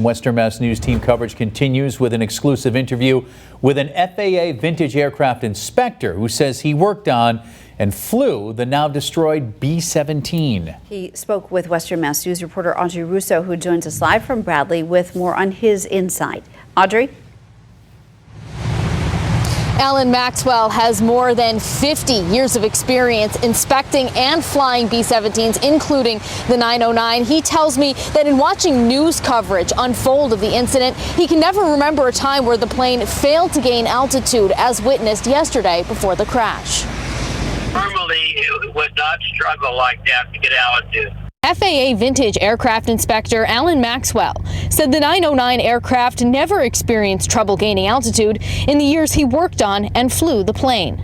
Western Mass News team coverage continues with an exclusive interview with an FAA Vintage Aircraft Inspector who says he worked on and flew the now destroyed B-17. He spoke with Western Mass News reporter Audrey Russo, who joins us live from Bradley with more on his insight. Audrey? Alan Maxwell has more than 50 years of experience inspecting and flying B-17s, including the 909. He tells me that in watching news coverage unfold of the incident, he can never remember a time where the plane failed to gain altitude, as witnessed yesterday before the crash. Normally, it would not struggle like that to get altitude. FAA Vintage Aircraft Inspector Alan Maxwell said the 909 aircraft never experienced trouble gaining altitude in the years he worked on and flew the plane.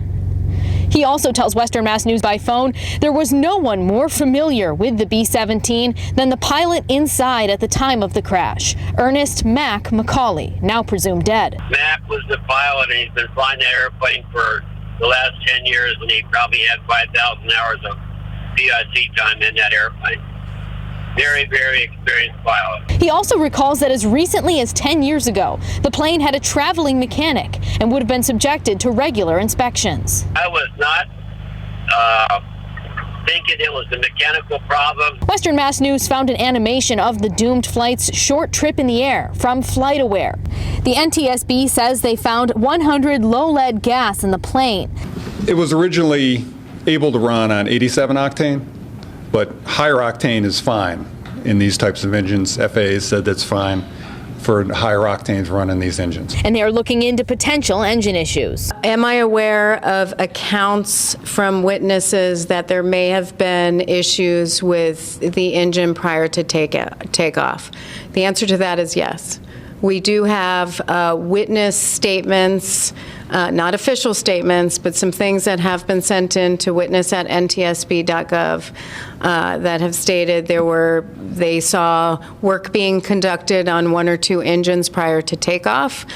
He also tells Western Mass News by phone there was no one more familiar with the B-17 than the pilot inside at the time of the crash, Ernest Mac McCauley, now presumed dead. Mac was the pilot, and he's been flying that airplane for the last 10 years, and he probably had 5,000 hours of PIC time in that airplane. Very, very experienced pilot. He also recalls that as recently as 10 years ago, the plane had a traveling mechanic and would have been subjected to regular inspections. I was not thinking it was a mechanical problem. Western Mass News found an animation of the doomed flight's short trip in the air from FlightAware. The NTSB says they found 100 low-lead gas in the plane. It was originally able to run on 87 octane, but higher octane is fine in these types of engines. FAA said that's fine for higher octanes run in these engines. And they are looking into potential engine issues. Am I aware of accounts from witnesses that there may have been issues with the engine prior to takeoff? The answer to that is yes. We do have witness statements, not official statements, but some things that have been sent in to witness at ntsb.gov that have stated they saw work being conducted on one or two engines prior to takeoff.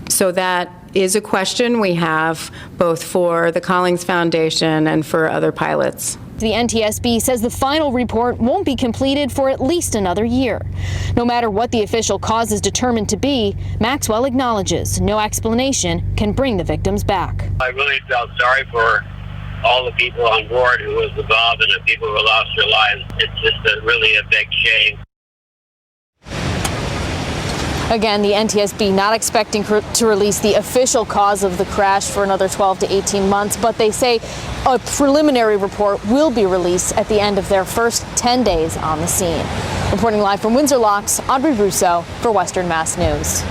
So that is a question we have both for the Collings Foundation and for other pilots. The NTSB says the final report won't be completed for at least another year. No matter what the official cause is determined to be, Maxwell acknowledges no explanation can bring the victims back. I really felt sorry for all the people on board who was involved and the people who lost their lives. It's just really a big shame. Again, the NTSB not expecting to release the official cause of the crash for another 12 to 18 months, but they say a preliminary report will be released at the end of their first 10 days on the scene. Reporting live from Windsor Locks, Audrey Russo for Western Mass News.